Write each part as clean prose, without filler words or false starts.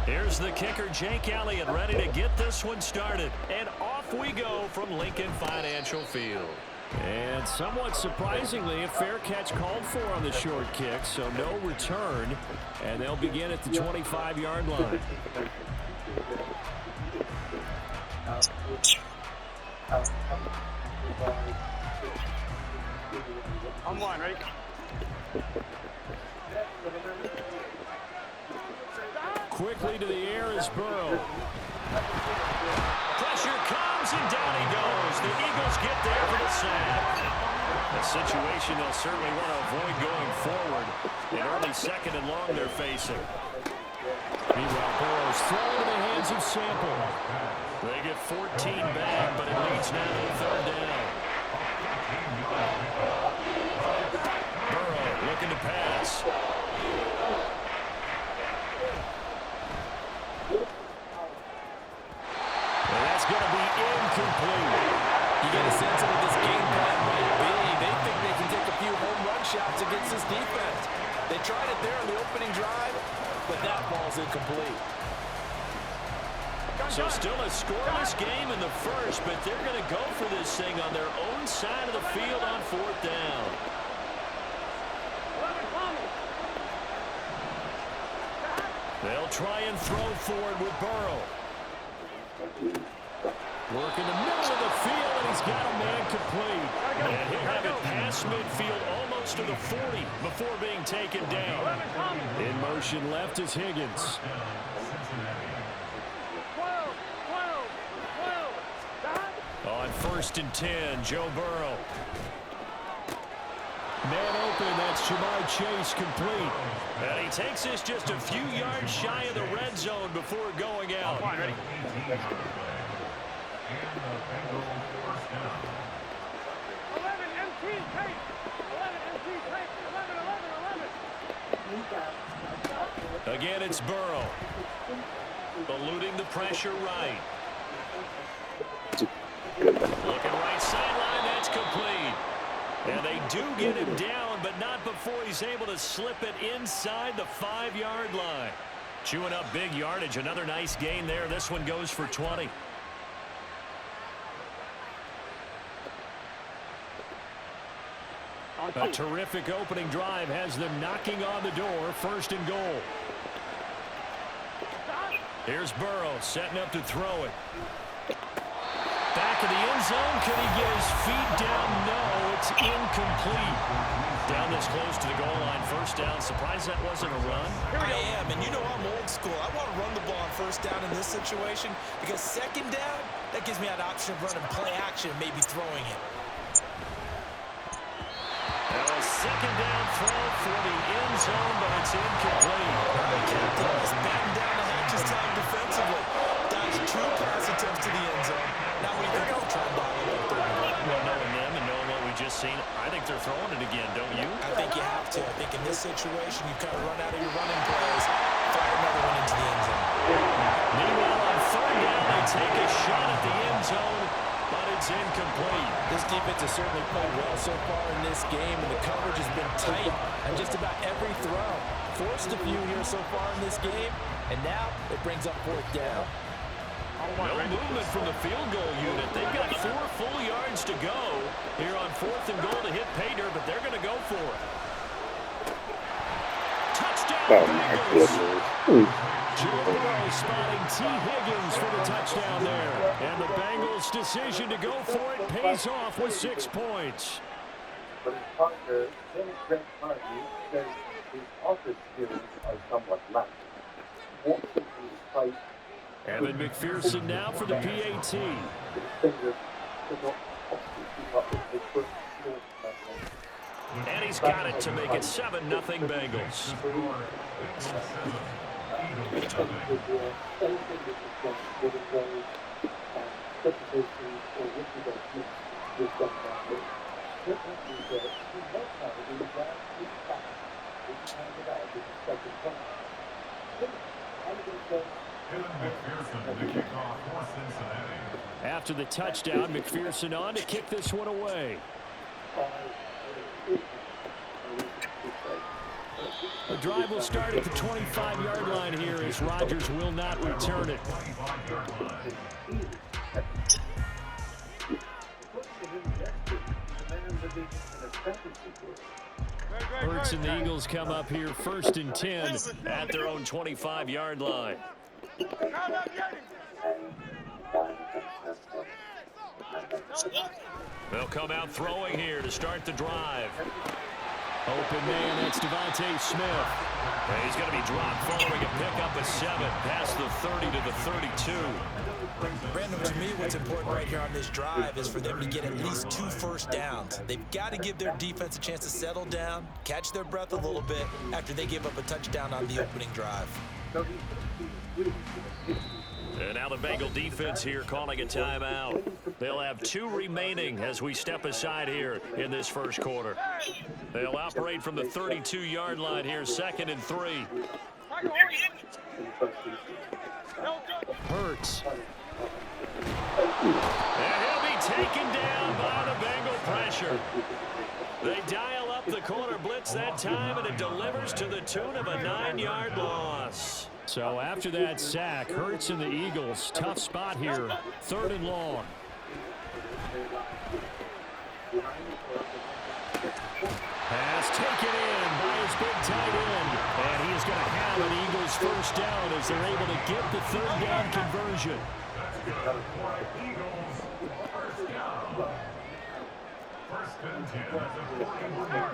Here's the kicker, Jake Elliott, ready to get this one started. And off we go from Lincoln Financial Field. And somewhat surprisingly, a fair catch called for on the short kick, so no return. And they'll begin at the 25-yard line. On one, right? Quickly to the air is Burrow. Pressure comes, and down he goes. The Eagles get there for the sack. A situation they'll certainly want to avoid going forward. An early second and long they're facing. Meanwhile, Burrow's thrown into the hands of Sample. They get 14 back, but it leads now to the third down. Burrow looking to pass. That's going to be incomplete. You get a sense of what this game plan might be. They think they can take a few home run shots against this defense. They tried it there on the opening drive, but that ball's incomplete. So still a scoreless game in the first, but they're going to go for this thing on their own side of the field on fourth down. They'll try and throw forward with Burrow. Work in the middle of the field, and he's got a man complete. And he'll have it past midfield almost to the 40 before being taken down. In motion left is Higgins. On 1st and 10, Joe Burrow. Man open, that's Jamar Chase complete. And he takes this just a few yards shy of the red zone before going out. Come on, ready? Again, it's Burrow. Eluding the pressure right. Looking right sideline, that's complete. And they do get him down, but not before he's able to slip it inside the 5-yard line. Chewing up big yardage. Another nice gain there. This one goes for 20. A terrific opening drive has them knocking on the door. 1st and goal. Here's Burrow setting up to throw it. Back of the end zone. Can he get his feet down? No, it's incomplete. Down this close to the goal line. 1st down. Surprised that wasn't a run. I am, and you know I'm old school. I want to run the ball on 1st down in this situation because 2nd down, that gives me an option of running play action, maybe throwing it. Now a 2nd down throw for the end zone, but it's incomplete. The captain is batting down the hatches time defensively. Dodged 2 pass attempts to the end zone. Now we think they'll try and dial it up. Well, knowing them and knowing what we just seen, I think they're throwing it again, don't you? I think you have to. I think in this situation, you kind of run out of your running plays, fire another one into the end zone. Meanwhile, on 3rd down, they take a shot at the end zone, but it's incomplete. This defense has certainly played well so far in this game, and the coverage has been tight on just about every throw. Forced a few here so far in this game, and now it brings up 4th down. No movement from the field goal unit. They've got 4 full yards to go here on 4th and goal to hit pay dirt, but they're going to go for it. Touchdown, Bengals. Joe Burrow spotting T. Higgins for the touchdown there. And the Bengals' decision to go for it pays off with 6 points. But his partner, Grant Martin, says his offensive skills are somewhat lacking. Wants him to fight. Evan McPherson now for the PAT. And he's got it to make it 7-0 Bengals. After the touchdown, McPherson on to kick this one away. drive will start at the 25-yard line here as Rodgers will not return it. Hurts and the Eagles come up here 1st and 10 at their own 25-yard line. They'll come out throwing here to start the drive. Open man, that's Devontae Smith. And he's going to be dropped following a pickup of 7 past the 30 to the 32. Brandon, to me, what's important right here on this drive is for them to get at least 2 first downs. They've got to give their defense a chance to settle down, catch their breath a little bit after they give up a touchdown on the opening drive. And now the Bengal defense here calling a timeout. They'll have 2 remaining as we step aside here in this first quarter. They'll operate from the 32-yard line here, 2nd and 3. Hurts. And he'll be taken down by the Bengal pressure. They dial up the corner blitz that time, and it delivers to the tune of a 9-yard loss. So after that sack, Hurts and the Eagles, tough spot here, 3rd and long. Pass taken in by his big tight end. And he is going to have an Eagles first down as they're able to get the 3rd down conversion.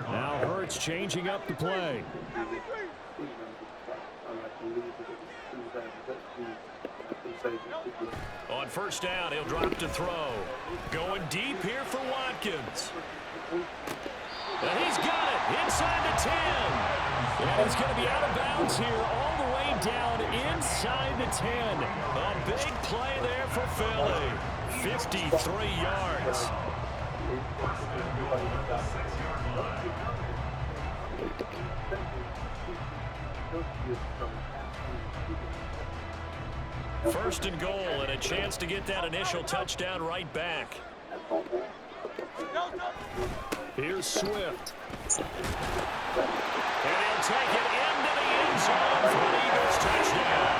Now Hurts changing up the play. On 1st down, he'll drop to throw. Going deep here for Watkins. And he's got it inside the 10. And he's going to be out of bounds here all the way down inside the 10. A big play there for Philly. 53 yards. First and goal, and a chance to get that initial touchdown right back. Here's Swift. And he'll take it into the end zone for an Eagles touchdown.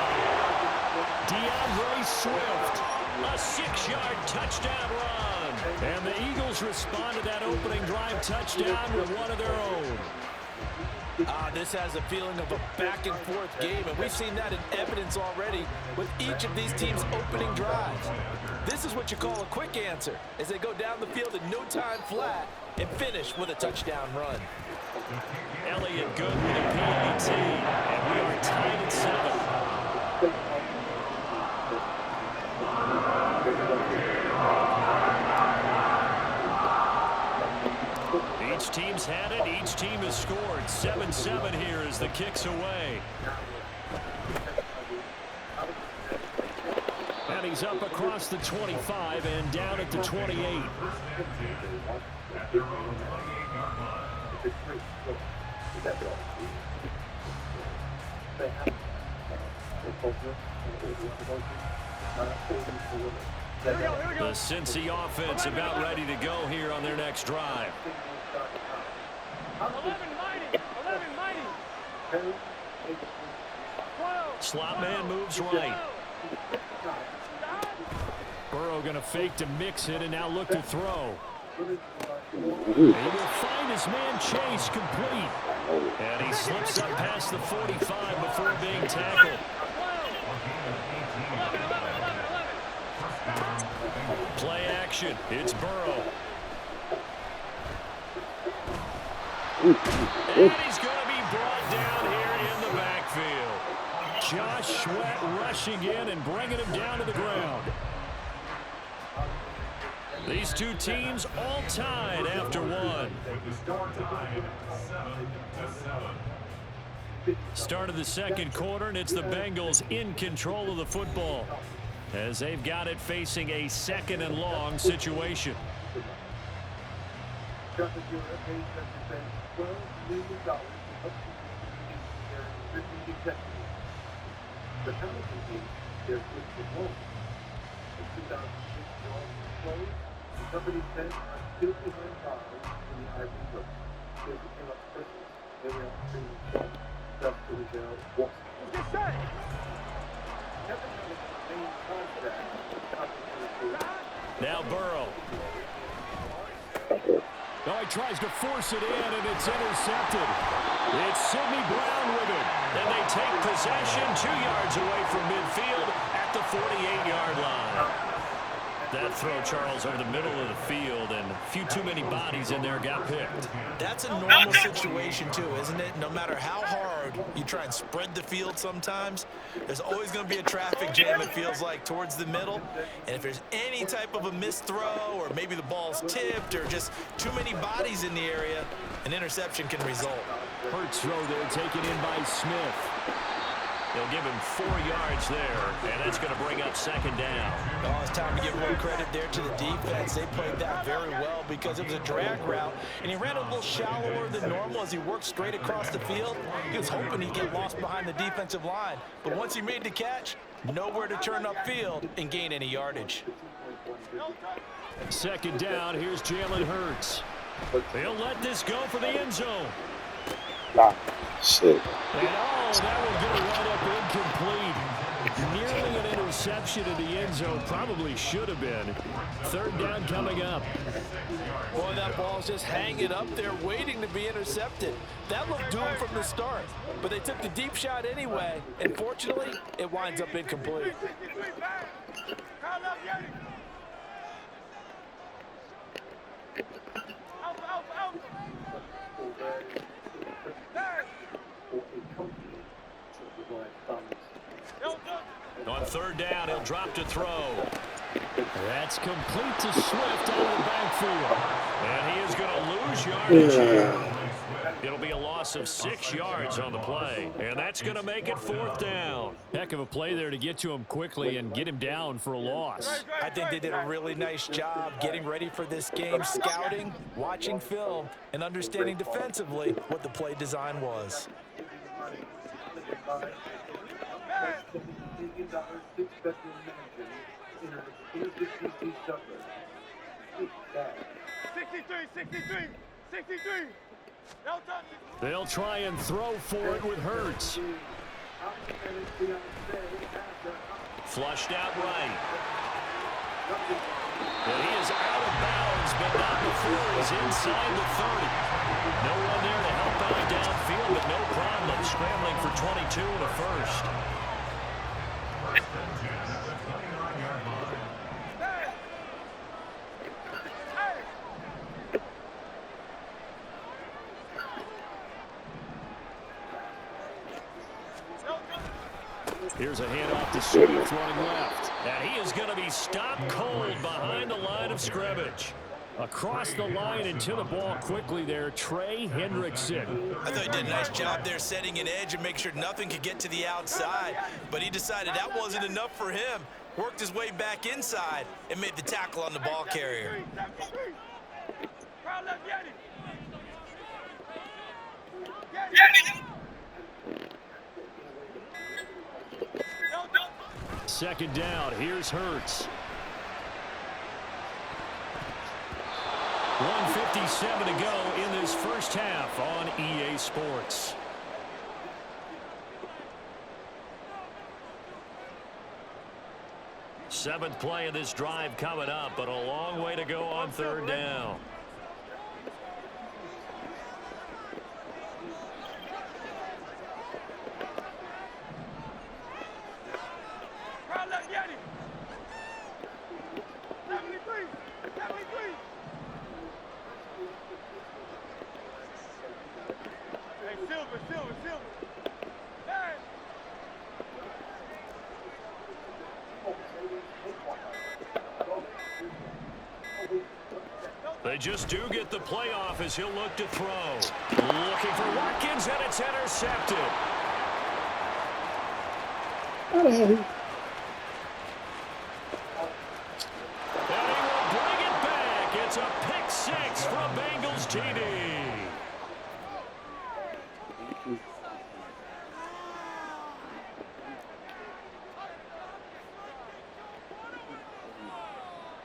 DeAndre Swift, a 6-yard touchdown run. And the Eagles respond to that opening drive touchdown with one of their own. This has a feeling of a back-and-forth game, and we've seen that in evidence already with each of these teams' opening drives. This is what you call a quick answer, as they go down the field in no time flat and finish with a touchdown run. Elliott good with a PAT, and we are tied at 7. Each team's had it. Each team has scored. 7-7 here as the kick's away. And he's up across the 25 and down at the 28. The Cincy offense about ready to go here on their next drive. 11 mighty. Slot man moves right. Burrow going to fake to mix it and now look to throw. He will find his man Chase complete. And he slips up past the 45 before being tackled. Play action. It's Burrow. And he's going to be brought down here in the backfield. Josh Sweat rushing in and bringing him down to the ground. These two teams all tied after one. Start of the second quarter, and it's the Bengals in control of the football as they've got it facing a 2nd and long situation. Somebody said, I'm still behind $5 in the Ivory Coast. They became up Christmas. They were up 3 stuff that was what's never had a main contact. Now Burrow. Oh, he tries to force it in, and it's intercepted. It's Sidney Brown with it. And they take possession 2 yards away from midfield at the 48-yard line. That throw, Charles, over the middle of the field, and a few too many bodies in there got picked. That's a normal situation, too, isn't it? No matter how hard you try and spread the field sometimes, there's always going to be a traffic jam, it feels like, towards the middle. And if there's any type of a missed throw, or maybe the ball's tipped, or just too many bodies in the area, an interception can result. Hurts throw there, taken in by Smith. They'll give him 4 yards there, and that's going to bring up second down. Oh, it's time to give more credit there to the defense. They played that very well because it was a drag route, and he ran a little shallower than normal as he worked straight across the field. He was hoping he'd get lost behind the defensive line, but once he made the catch, nowhere to turn upfield and gain any yardage. Second down, here's Jalen Hurts. They'll let this go for the end zone. Shit. And that will get right up incomplete. Nearly an interception in the end zone. Probably should have been. Third down coming up. Boy, that ball's just hanging up there waiting to be intercepted. That looked doomed from the start, but they took the deep shot anyway, and fortunately, it winds up incomplete. On third down, he'll drop to throw. That's complete to Swift out of the backfield. And he is going to lose yardage here. It'll be a loss of 6 yards on the play. And that's going to make it fourth down. Heck of a play there to get to him quickly and get him down for a loss. I think they did a really nice job getting ready for this game, scouting, watching film, and understanding defensively what the play design was. They'll try and throw for it with Hurts. Flushed out right. And he is out of bounds, but not before he's inside the 30. No one there to help out downfield, but no problem scrambling for 22 and a first. Here's a handoff to Swift running left. And he is going to be stopped cold behind the line of scrimmage. Across the line and to the ball quickly there, Trey Hendrickson. I thought he did a nice job there setting an edge and make sure nothing could get to the outside. But he decided that wasn't enough for him. Worked his way back inside and made the tackle on the ball carrier. Second down, here's Hurts. 1:57 to go in this first half on EA Sports. Seventh play of this drive coming up, but a long way to go on third down. They just do get the playoff as he'll look to throw. Looking for Watkins, and it's intercepted. And he will bring it back. It's a pick six from Bengals TD.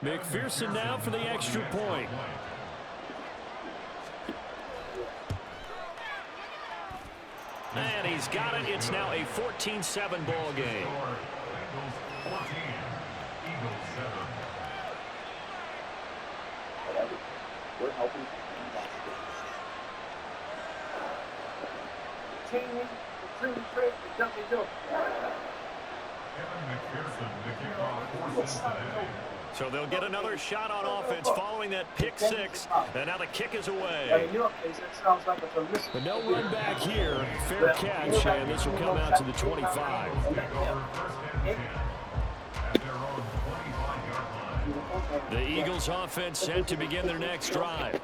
McPherson now for the extra point. And he he's got it. It's now a 14-7 ball game. We're helping. So they'll get another shot on offense following that pick six. And now the kick is away. But no run back here. Fair catch, and this will come out to the 25. The Eagles offense set to begin their next drive.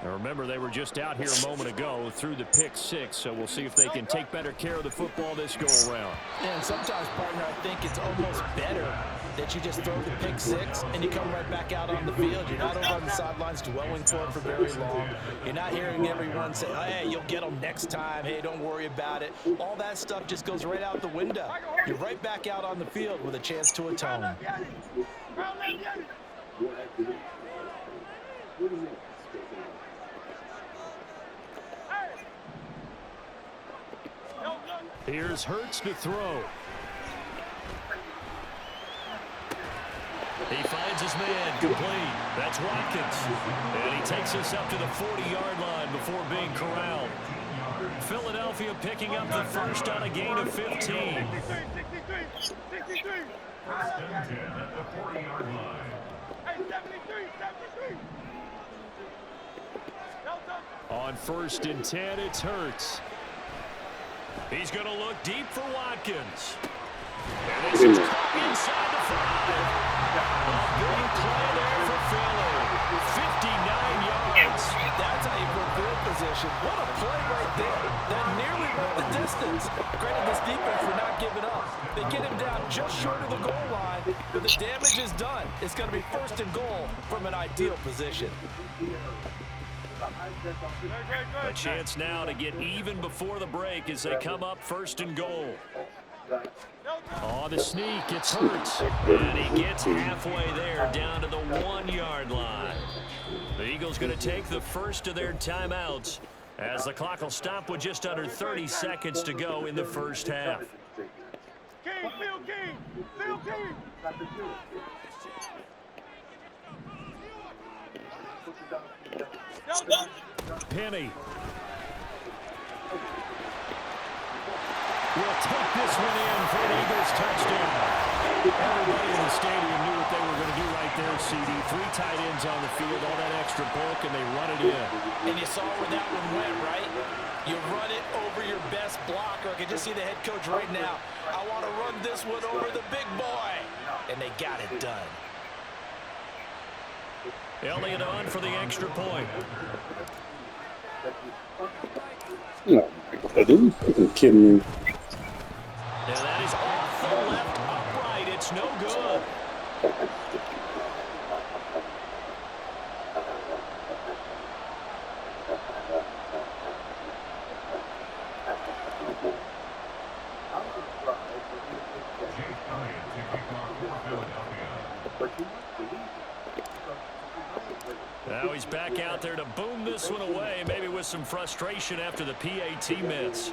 Now remember, they were just out here a moment ago through the pick six, so we'll see if they can take better care of the football this go-around. And sometimes, partner, I think it's almost better that you just throw the pick six and you come right back out on the field. You're not over on the sidelines dwelling for it for very long. You're not hearing everyone say, hey, you'll get them next time. Hey, don't worry about it. All that stuff just goes right out the window. You're right back out on the field with a chance to atone. Here's Hurts to throw. He finds his man complete. That's Watkins. And he takes us up to the 40-yard line before being corralled. Philadelphia picking up the first on a gain of 15. 63. First and 10 at the 40-yard line. Hey, 73. On first and 10, it's Hurts. He's going to look deep for Watkins. And this is caught inside the 5. A big play there for Philly. 59 yards. That's how you put field position. What a play right there. That nearly went the distance. Credit this defense for not giving up. They get him down just short of the goal line, but the damage is done. It's going to be first and goal from an ideal position. A chance now to get even before the break as they come up first and goal. On the sneak, it's Hurts. And he gets halfway there down to the 1-yard line. The Eagles going to take the first of their timeouts as the clock will stop with just under 30 seconds to go in the first half. Phil King. Penny will take this one in for an Eagles touchdown. Everybody in the stadium knew what they were going to do right there, CD. 3 tight ends on the field, all that extra bulk, and they run it in. And you saw where that one went, right? You run it over your best blocker. I can just see the head coach right now. I want to run this one over the big boy. And they got it done. Elliott on for the extra point. No, I didn't. You're kidding me. And that is off the left upright. It's no good. Now he's back out there to boom this one away, maybe with some frustration after the PAT miss.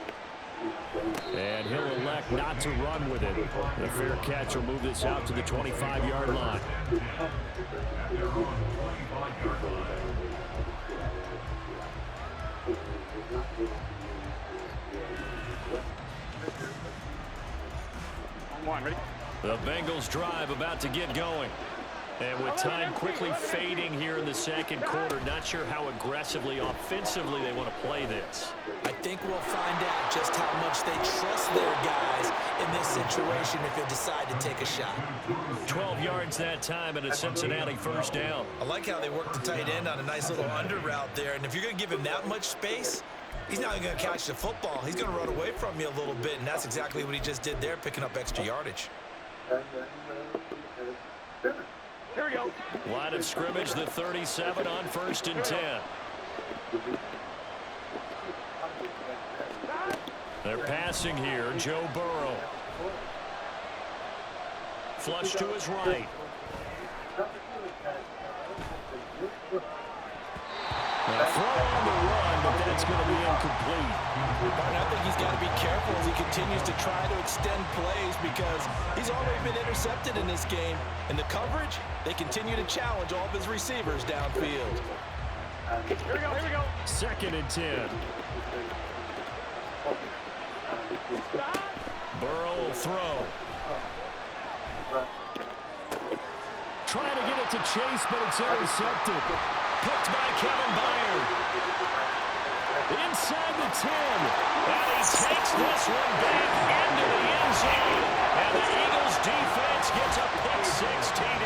And he'll elect not to run with it. The fair catch will move this out to the 25-yard line. The Bengals drive about to get going. And with time quickly fading here in the second quarter, not sure how aggressively, offensively they want to play this. I think we'll find out just how much they trust their guys in this situation if they decide to take a shot. 12 yards that time and a Cincinnati first down. I like how they work the tight end on a nice little under route there. And if you're going to give him that much space, he's not going to catch the football. He's going to run away from you a little bit, and that's exactly what he just did there, picking up extra yardage. Here we go. Line of scrimmage, the 37 on first and 10. They're passing here, Joe Burrow. Flush to his right. Throw on the run, but that's going to be incomplete. I think he's got to be careful as he continues to try to extend plays because he's already been intercepted in this game. And the coverage, they continue to challenge all of his receivers downfield. Here we go, here we go. 2nd and 10. Burrow will throw. Trying to get it to Chase, but it's intercepted. Picked by Kevin Byard. Inside the 10. And he takes this one back into the end zone. And the Eagles defense gets a pick-6 TD.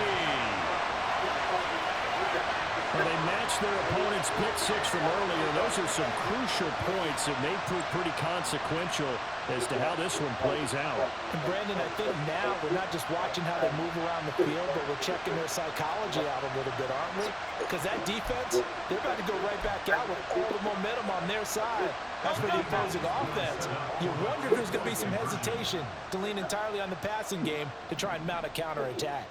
Well, they matched their opponent's pick-6 from earlier. Those are some crucial points that may prove pretty consequential as to how this one plays out. And Brandon, I think now we're not just watching how they move around the field, but we're checking their psychology out a little bit, aren't we? Because that defense, they're about to go right back out with all the momentum on their side. That's for the opposing offense. You wonder if there's going to be some hesitation to lean entirely on the passing game to try and mount a counterattack.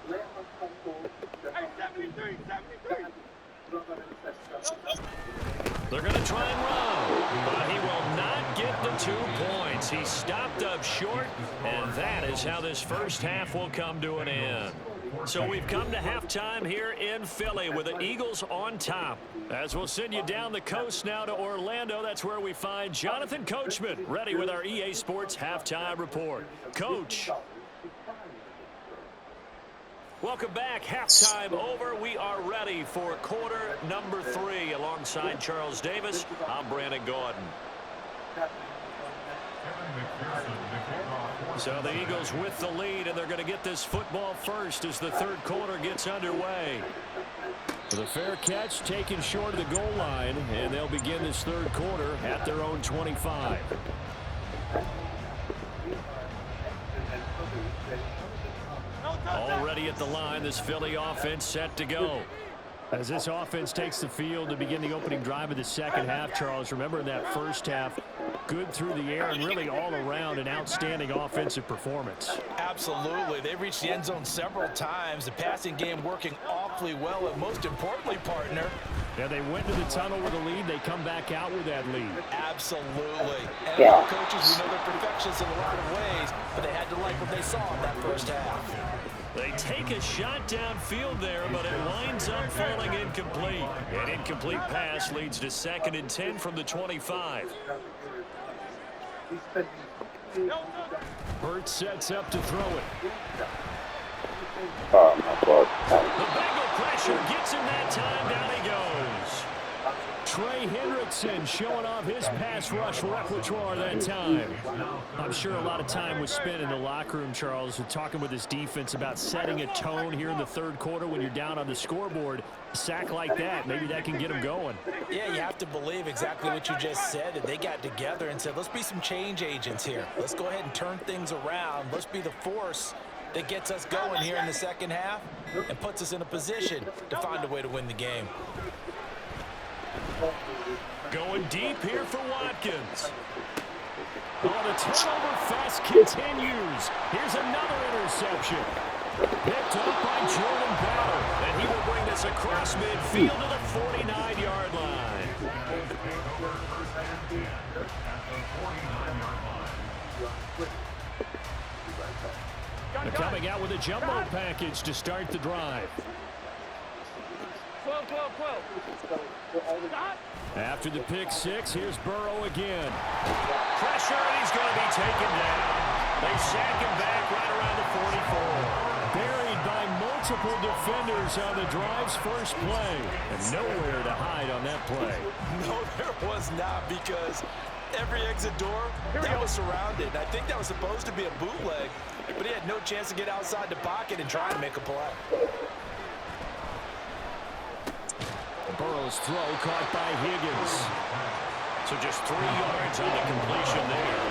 Hey, 73, 73. They're going to try and run, but he will not get the 2 points. He stopped up short, and that is how this first half will come to an end. So we've come to halftime here in Philly with the Eagles on top. As we'll send you down the coast now to Orlando, that's where we find Jonathan Coachman ready with our EA Sports Halftime Report. Coach. Welcome back. Halftime over. We are ready for quarter number 3. Alongside Charles Davis, I'm Brandon Gordon. So the Eagles with the lead, and they're going to get this football first as the third quarter gets underway. The fair catch taken short of the goal line, and they'll begin this third quarter at their own 25. Already at the line, this Philly offense set to go. As this offense takes the field to begin the opening drive of the second half, Charles, remember in that first half, good through the air and really all around an outstanding offensive performance. Absolutely. They reached the end zone several times. The passing game working awfully well, and most importantly, partner, yeah, they went to the tunnel with a lead. They come back out with that lead. Absolutely. And our coaches, we know they're perfectionists in a lot of ways, but they had to like what they saw in that first half. They take a shot downfield there, but it winds up falling incomplete. An incomplete pass leads to 2nd and 10 from the 25. Hurts sets up to throw it. The Bengal pressure gets him that time. Down he goes. Trey Hendrickson showing off his pass rush repertoire that time. I'm sure a lot of time was spent in the locker room, Charles, talking with his defense about setting a tone here in the third quarter when you're down on the scoreboard. A sack like that, maybe that can get them going. Yeah, you have to believe exactly what you just said. That they got together and said, let's be some change agents here. Let's go ahead and turn things around. Let's be the force that gets us going here in the second half and puts us in a position to find a way to win the game. Going deep here for Watkins. Oh, the turnover fest continues. Here's another interception. Picked up by Jordan Battle, and he will bring this across midfield to the 49-yard line. They're coming out with a jumbo package to start the drive. 12, 12, 12. After the pick 6, here's Burrow again. Pressure, and he's going to be taken down. They sack him back right around the 44. Buried by multiple defenders on the drive's first play. And nowhere to hide on that play. No, there was not, because every exit door, that was surrounded. I think that was supposed to be a bootleg, but he had no chance to get outside the pocket and try to make a play. Burrow's throw caught by Higgins. So just 3 yards on the completion there.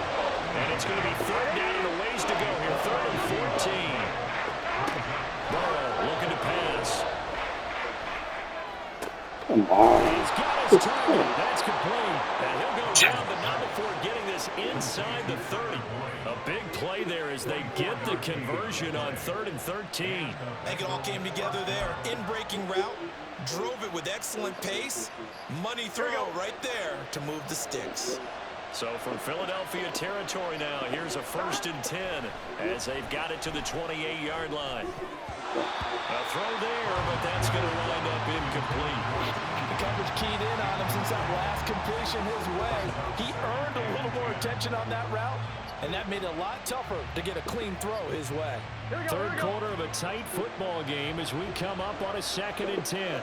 And it's going to be 3rd down and a ways to go here. 3rd and 14. Burrow looking to pass. Come on. He's got his target. That's complete. And he'll go down, but not before getting this inside the 30. A big play there as they get the conversion on 3rd and 13. I think it all came together there. In-breaking route, drove it with excellent pace. Money throw right there to move the sticks. So for Philadelphia territory now, here's a 1st and 10 as they've got it to the 28-yard line. A throw there, but that's going to wind up incomplete. The coverage keyed in on him since that last completion his way. He earned a little more attention on that route, and that made it a lot tougher to get a clean throw his way. Third quarter of a tight football game as we come up on a 2nd and 10.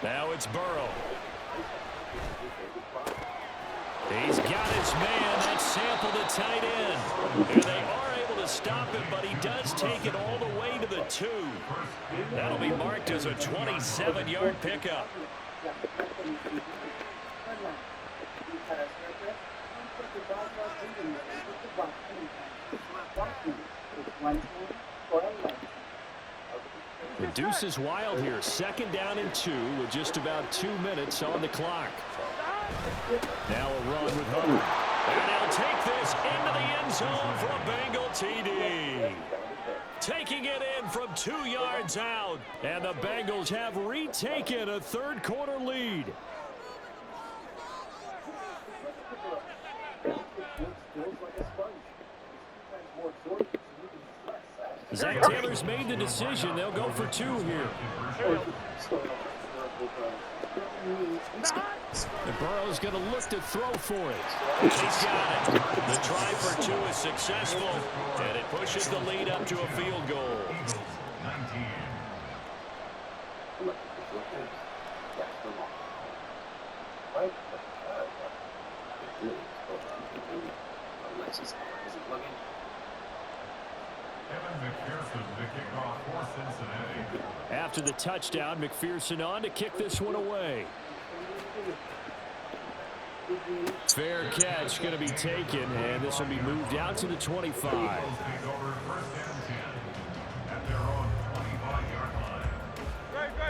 Now it's Burrow. He's got his man. That's Sample, the tight end. And they are able to stop him, but he does take it all the way to the 2. That'll be marked as a 27-yard pickup. The deuce is wild here. 2nd down and 2 with just about 2 minutes on the clock. Now a run with Hubbard. And he'll take this into the end zone for a Bengal TD. Taking it in from 2 yards out. And the Bengals have retaken a third quarter lead. Zach Taylor's made the decision. They'll go for 2 here. And Burrow's going to look to throw for it. He's got it. The try for 2 is successful, and it pushes the lead up to a field goal. After the touchdown, McPherson on to kick this one away. Fair catch going to be taken, and this will be moved out to the 25.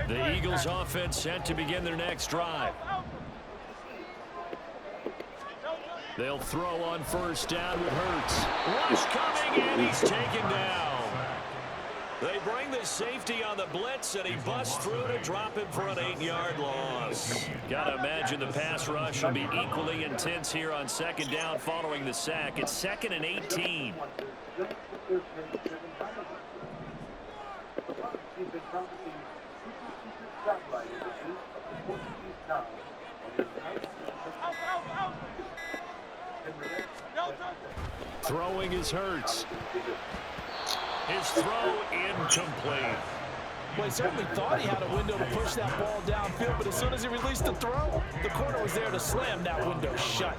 The Eagles offense set to begin their next drive. They'll throw on 1st down with Hurts. Rush coming, and he's taken down. They bring the safety on the blitz, and he busts through to drop him for an 8-yard loss. Got to imagine the pass rush will be equally intense here on 2nd down following the sack. It's 2nd and 18. Throwing is Hurts. His throw incomplete. Well, he certainly thought he had a window to push that ball downfield, but as soon as he released the throw, the corner was there to slam that window shut.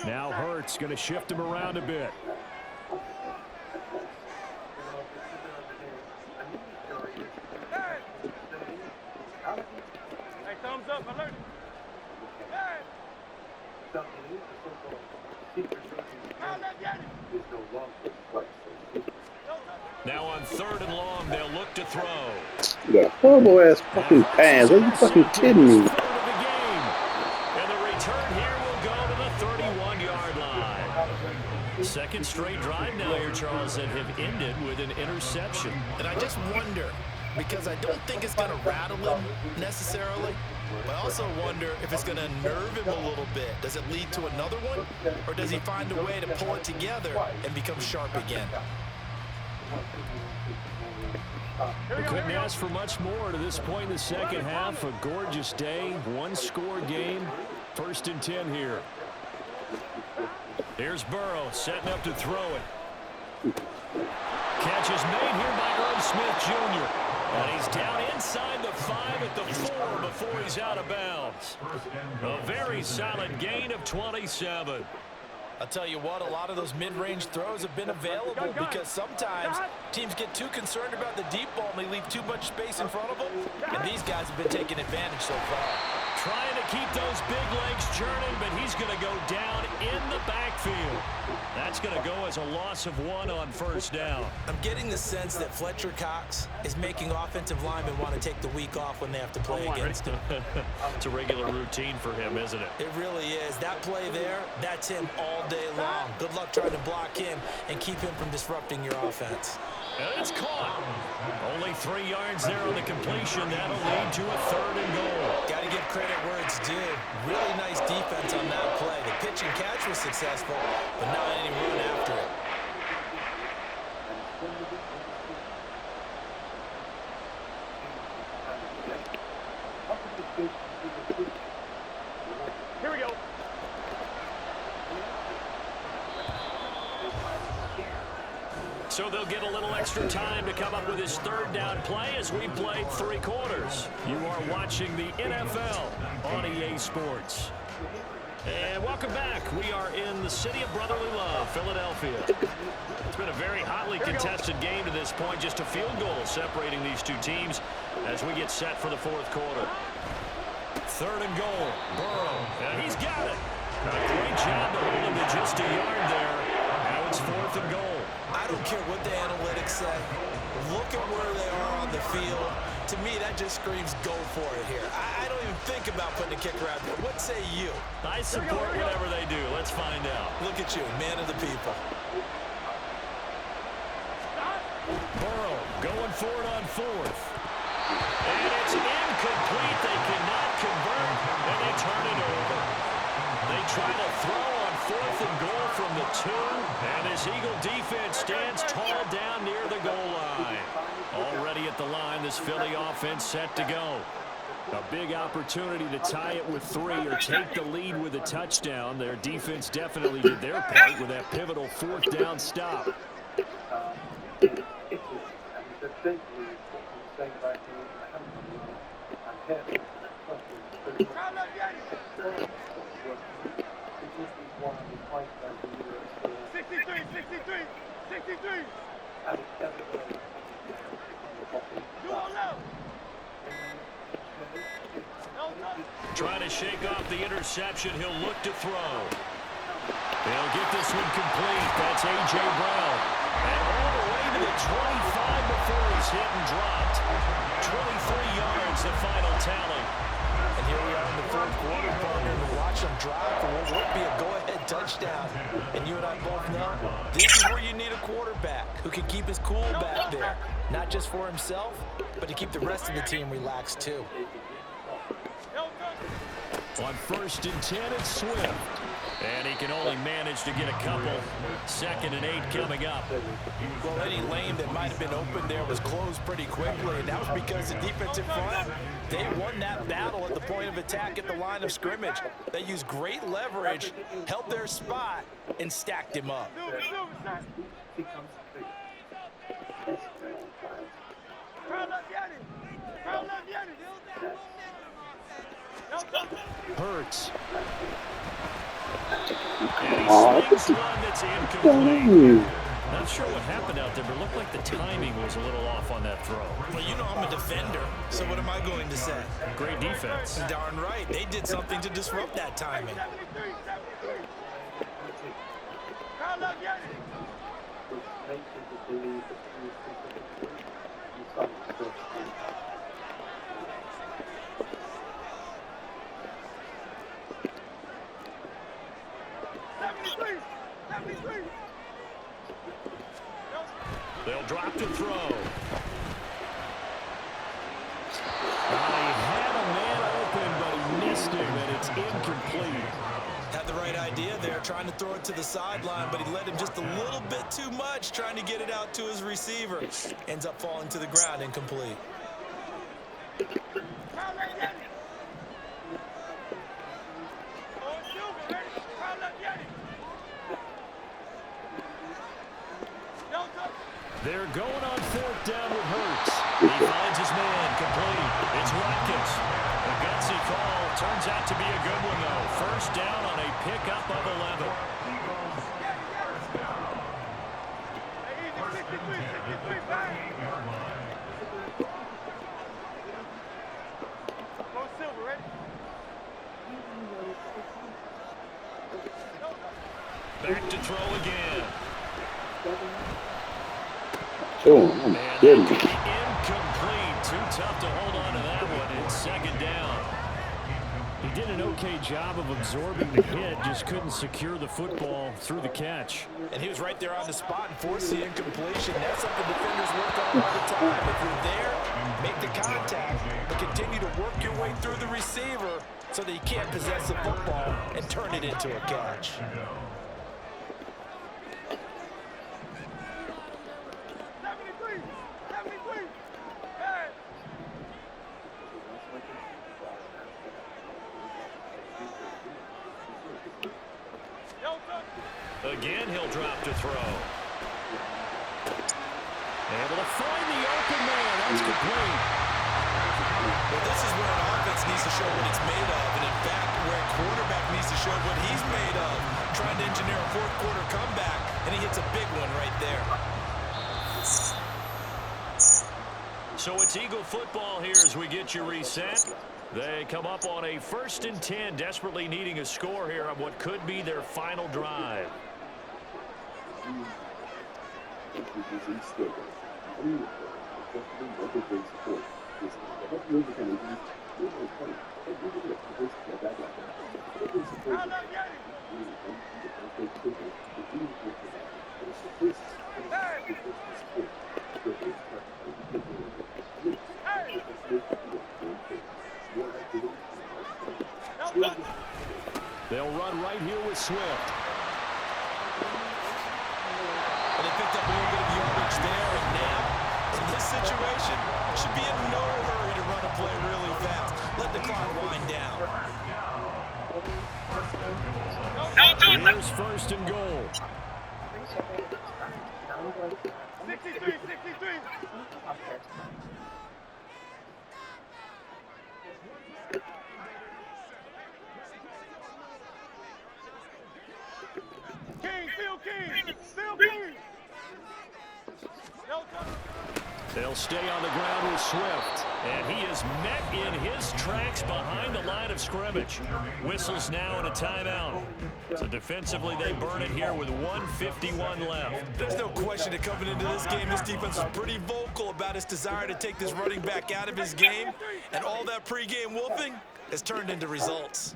Now Hurts going to shift him around a bit. Hey, thumbs up, alert. Now on 3rd and long, they'll look to throw. That horrible ass fucking pass. Are you fucking kidding me? And the return here will go to the 31-yard line. 2nd straight drive now here, Charles, that have ended with an interception. And I just wonder, because I don't think it's going to rattle him necessarily, but I also wonder if it's going to nerve him a little bit. Does it lead to another one, or does he find a way to pull it together and become sharp again? We couldn't ask for much more to this point in the second half. A gorgeous day, 1-score game. 1st and 10 here. Here's Burrow setting up to throw it. Catch is made here by Irv Smith Jr. And he's down inside the 5 at the 4 before he's out of bounds. A very solid gain of 27. I'll tell you what, a lot of those mid-range throws have been available because sometimes teams get too concerned about the deep ball and they leave too much space in front of them. And these guys have been taking advantage so far. Trying to keep those big legs churning, but he's going to go down in the backfield. That's going to go as a loss of 1 on first down. I'm getting the sense that Fletcher Cox is making offensive linemen want to take the week off when they have to play against him. It's a regular routine for him, isn't it? It really is. That play there, that's him all day long. Good luck trying to block him and keep him from disrupting your offense. And it's caught. Only 3 yards there on the completion. That'll lead to a 3rd and goal. Got to give credit where it's due. Really nice defense on that play. The pitch and catch was successful, but not any run after it. Here we go. So they'll get a little extra time to come up with his 3rd down play as we played 3 quarters. You are watching the NFL on EA Sports. And welcome back. We are in the city of brotherly love, Philadelphia. It's been a very hotly contested game to this point. Just a field goal separating these 2 teams as we get set for the 4th quarter. 3rd and goal. Burrow. And he's got it. A great job to hold him to just a yard there. Now it's 4th and goal. I don't care what the analytics say. Look at where they are on the field. To me, that just screams go for it here. I don't even think about putting a kicker out there. What say you? I support whatever they do. Let's find out. Look at you, man of the people. Burrow going for it on 4th. And it's incomplete. They cannot convert, and they turn it over. They try to throw on 4th and goal from the 2, and this Eagle defense stands tall down near the goal line. Already at the line, this Philly offense set to go. A big opportunity to tie it with 3 or take the lead with a touchdown. Their defense definitely did their part with that pivotal 4th down stop. Trying to shake off the interception. He'll look to throw. They'll get this one complete. That's A.J. Brown. And all the way to the 25 before he's hit and dropped. 23 yards, the final tally. And here we are in the 4th quarter, partner, and watch them drive for what would be a go-ahead touchdown. And you and I both know this is where you need a quarterback who can keep his cool back there. Not just for himself, but to keep the rest of the team relaxed too. On 1st and 10, it's Swift. And he can only manage to get a couple. 2nd and 8 coming up. Well, any lane that might have been open there was closed pretty quickly, and that was because the defensive front, they won that battle at the point of attack at the line of scrimmage. They used great leverage, held their spot, and stacked him up. Hurts. And he swings one that's incomplete. Not sure what happened out there, but it looked like the timing was a little off on that throw. Well, you know I'm a defender, so what am I going to say? Great defense. Darn right. They did something to disrupt that timing. They'll drop to throw. He had a man open, but he missed him, and it's incomplete. Had the right idea there, trying to throw it to the sideline, but he led him just a little bit too much, trying to get it out to his receiver. Ends up falling to the ground, incomplete. They're going on 4th down with Hurts. He finds his man complete. It's Watkins. A gutsy call. Turns out to be a good one, though. 1st down on a pickup of 11. Back to throw again. Good. Incomplete. Too tough to hold on to that one. It's second down. He did an okay job of absorbing the hit, just couldn't secure the football through the catch. And he was right there on the spot and forced the incompletion. That's something defenders work on all the time. If you're there, make the contact, but continue to work your way through the receiver so that you can't possess the football and turn it into a catch. Again, he'll drop to throw. Able to find the open man. That's complete. Well, this is where an offense needs to show what it's made of, and in fact, where a quarterback needs to show what he's made of. Trying to engineer a fourth-quarter comeback, and he hits a big one right there. So it's Eagle football here as we get you reset. They come up on a 1st and 10, desperately needing a score here on what could be their final drive. They'll run right here with Swift. And they picked up a little bit of yardage there, and now, in this situation, should be in no hurry to run a play really fast. Let the clock wind down. Here's 1st and goal. 63. Still King. They'll stay on the ground with Swift. And he is met in his tracks behind the line of scrimmage. Whistles now and a timeout. So defensively, they burn it here with 1:51 left. There's no question that coming into this game, this defense was pretty vocal about its desire to take this running back out of his game. And all that pregame whooping has turned into results.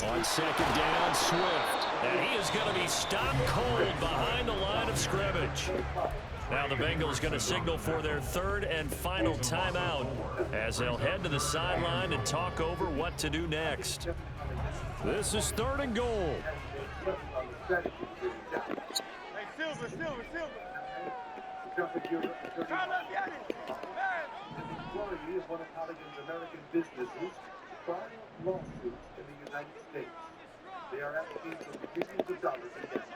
On 2nd down, Swift. And he is going to be stopped cold behind the line of scrimmage. Now the Bengals going to signal for their 3rd and final timeout as they'll head to the sideline and talk over what to do next. This is 3rd and goal. Hey, Silver. Employee of one of Halligan's American businesses filing lawsuits in the United States. They are asking for millions of dollars in damages.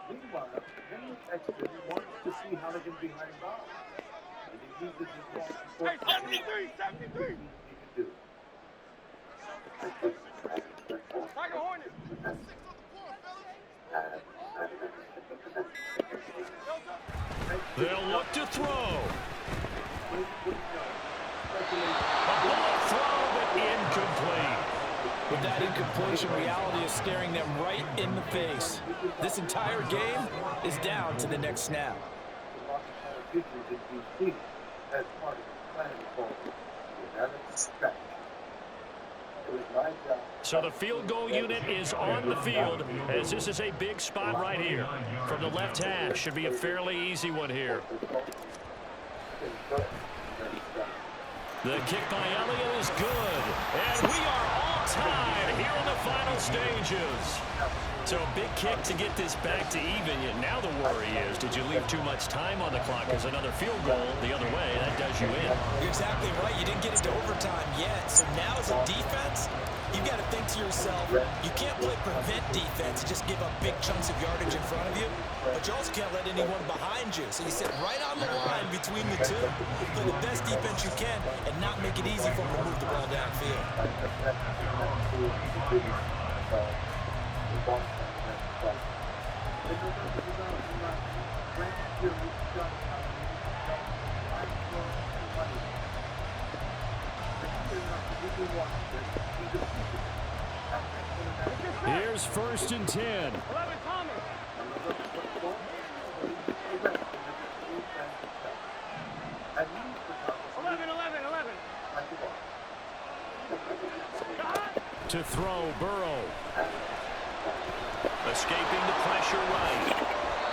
Meanwhile, Henry Exton wants to see Halligan behind bars, and he uses his law support. Hey, 73. He can do. Tiger Hornet. They'll look to throw. A bullet throw, but incomplete. With that incompletion, reality is staring them right in the face. This entire game is down to the next snap. So the field goal unit is on the field as this is a big spot right here. From the left hash, should be a fairly easy one here. The kick by Elliott is good. And we are all tied here in the final stages. So a big kick to get this back to even. Now the worry is, did you leave too much time on the clock? Because another field goal the other way, that does you in. You're exactly right. You didn't get into overtime yet. So now as a defense, you've got to think to yourself, you can't play prevent defense and just give up big chunks of yardage in front of you. But you also can't let anyone behind you. So you sit right on the line between the two. Play the best defense you can and not make it easy for them to move the ball downfield. first and 10. 11, Thomas. 11. To throw, Burrow. Escaping the pressure right.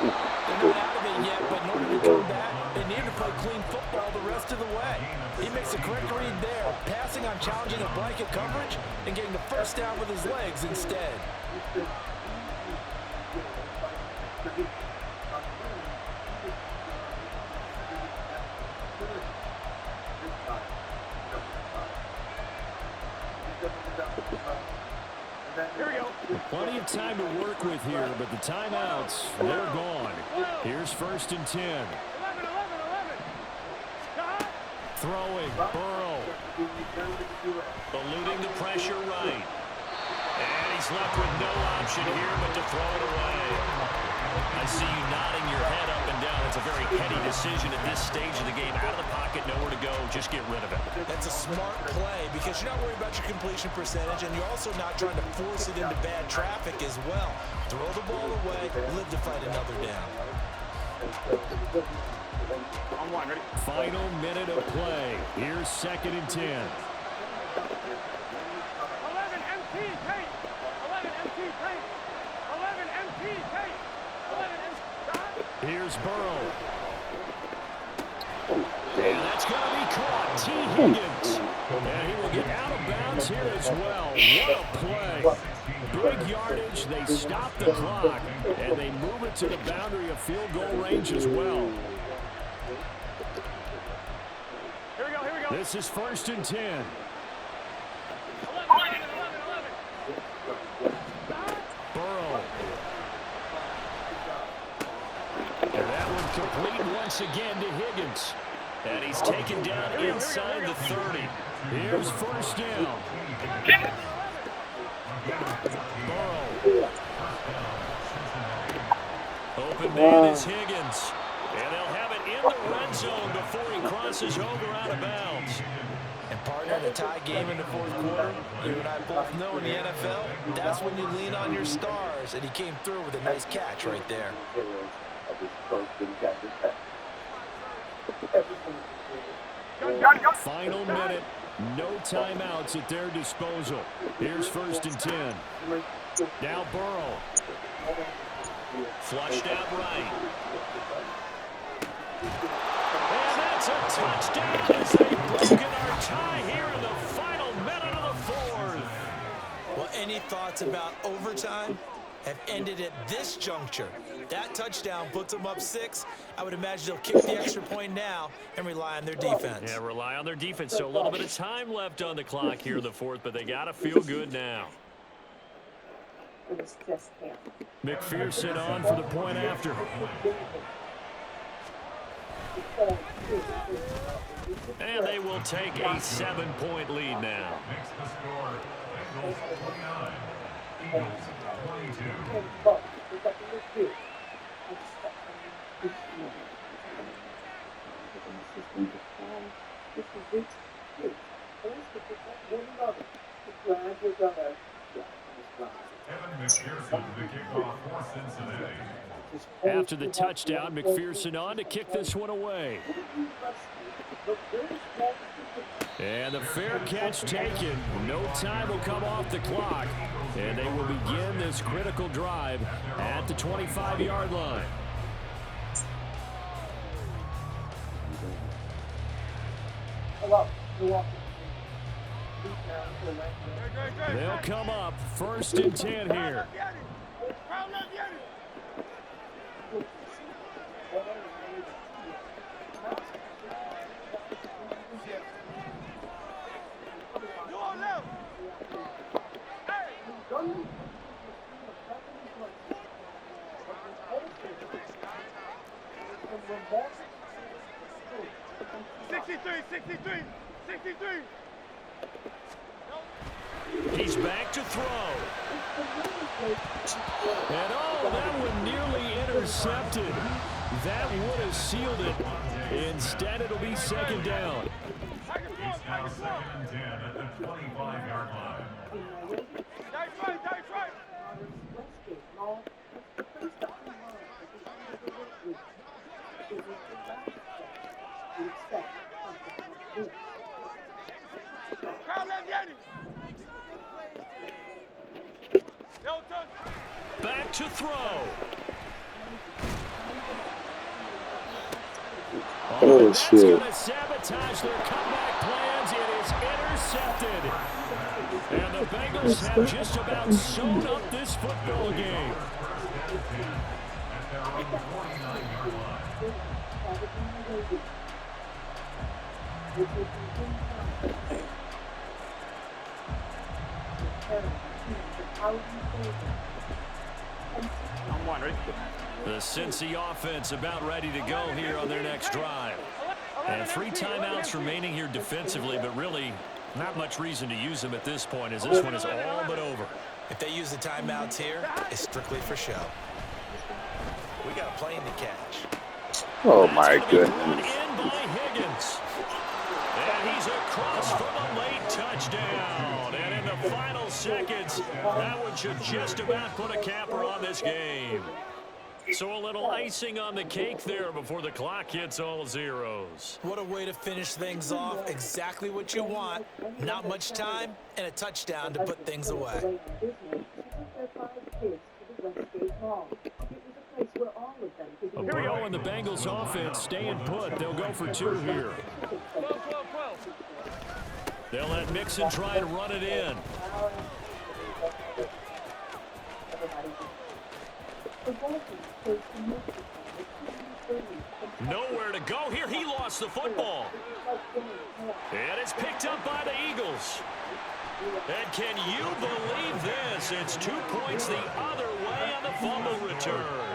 They're not out of it yet, but in order to come back, they need to play clean football the rest of the way. He makes a correct read there, passing on challenging a blanket coverage and getting the first down with his legs instead. Here we go. Plenty of time to work with here, but the timeouts, they're gone. Here's first and 10. 11. Stop. Throwing, Burrow. Eluding the pressure right. And he's left with no option here but to throw it away. I see you nodding your head up and down. It's a very heady decision at this stage of the game. Out of the pocket, nowhere to go. Just get rid of it. That's a smart play because you're not worried about your completion percentage, and you're also not trying to force it into bad traffic as well. Throw the ball away, live to fight another down. On one, ready? Final minute of play. Here's second and 10. 11 MT tape. 11 MT tape. 11 MT tape. 11 MT. Stop. Here's Burrow. And that's going to be caught. T. Higgins. And he will get out of bounds here as well. What a play. Big yardage. They stop the clock. And they move it to the boundary of field goal range as well. Here we go. This is first and 10. 11. Burrow. And that one complete once again to Higgins. And he's taken down inside the 30. Here's first down. Burrow. Open man is Higgins. And they'll have it in the red zone before he crosses over out of bounds. And partner, in a tie game in the fourth quarter, you and I both know in the NFL, that's when you lean on your stars, and he came through with a nice catch right there. Final minute. No timeouts at their disposal. Here's first and 10. Now Burrow. Flushed out right. And that's a touchdown as they've broken our tie here in the final minute of the fourth. Well, any thoughts about overtime have ended at this juncture. That touchdown puts them up 6. I would imagine they'll kick the extra point now and rely on their defense. Yeah, rely on their defense. So a little bit of time left on the clock here in the fourth, but they got to feel good now. McPherson on for the point after. And they will take a 7-point lead now. After the touchdown, McPherson on to kick this one away. And the fair catch taken. No time will come off the clock. And they will begin this critical drive at the 25-yard line. They'll come up first and 10 here. He's back to throw. And oh, that one nearly intercepted. That would have sealed it. Instead, it'll be second down. Back to throw. Oh, That's shit. going to sabotage their comeback plans. It is intercepted. And the Bengals have just about sewn up this football game. I'm one, ready? The Cincy offense about ready to go here on their next drive. And 3 timeouts remaining here defensively, but really not much reason to use them at this point as this one is all but over. If they use the timeouts here, it's strictly for show. We got a plane to catch. Oh my That's gonna be brought goodness. in by Higgins. And he's across for a late touchdown. And in the final seconds, that one should just about put a capper on this game. So a little icing on the cake there before the clock hits all zeros. What a way to finish things off. Exactly what you want. Not much time and a touchdown to put things away. A Burrow and the Bengals offense staying put. They'll go for 2 here. They'll let Mixon try and run it in. Nowhere to go here. He lost the football. And it's picked up by the Eagles. And can you believe this? It's 2 points the other way on the fumble return.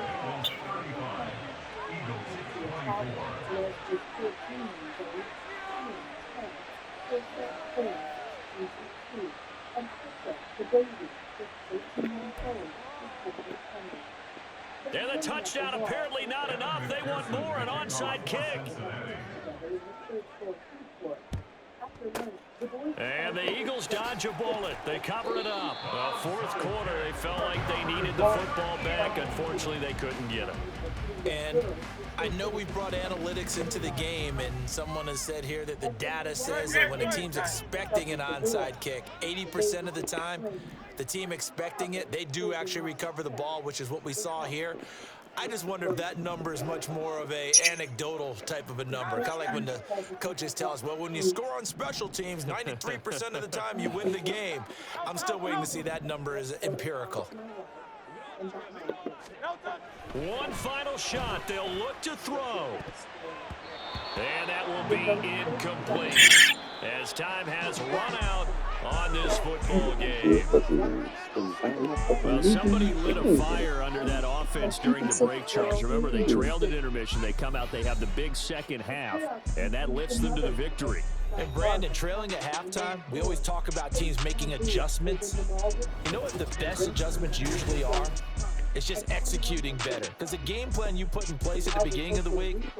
And the touchdown apparently not enough. They want more, an onside kick. And the Eagles dodge a bullet. They cover it up. Well, 4th quarter, they felt like they needed the football back. Unfortunately, they couldn't get it. And I know we brought analytics into the game, and someone has said here that the data says that when a team's expecting an onside kick, 80% of the time, the team expecting it, they do actually recover the ball, which is what we saw here. I just wonder if that number is much more of a anecdotal type of a number. Kind of like when the coaches tell us, well, when you score on special teams, 93% of the time you win the game. I'm still waiting to see that number is empirical. One final shot. They'll look to throw. And that will be incomplete as time has run out on this football game. Well, somebody lit a fire under that offense during the break, Charles. Remember, they trailed at intermission. They come out, they have the big second half, and that lifts them to the victory. And Brandon, trailing at halftime, we always talk about teams making adjustments. You know what the best adjustments usually are? It's just executing better. Because the game plan you put in place at the beginning of the week,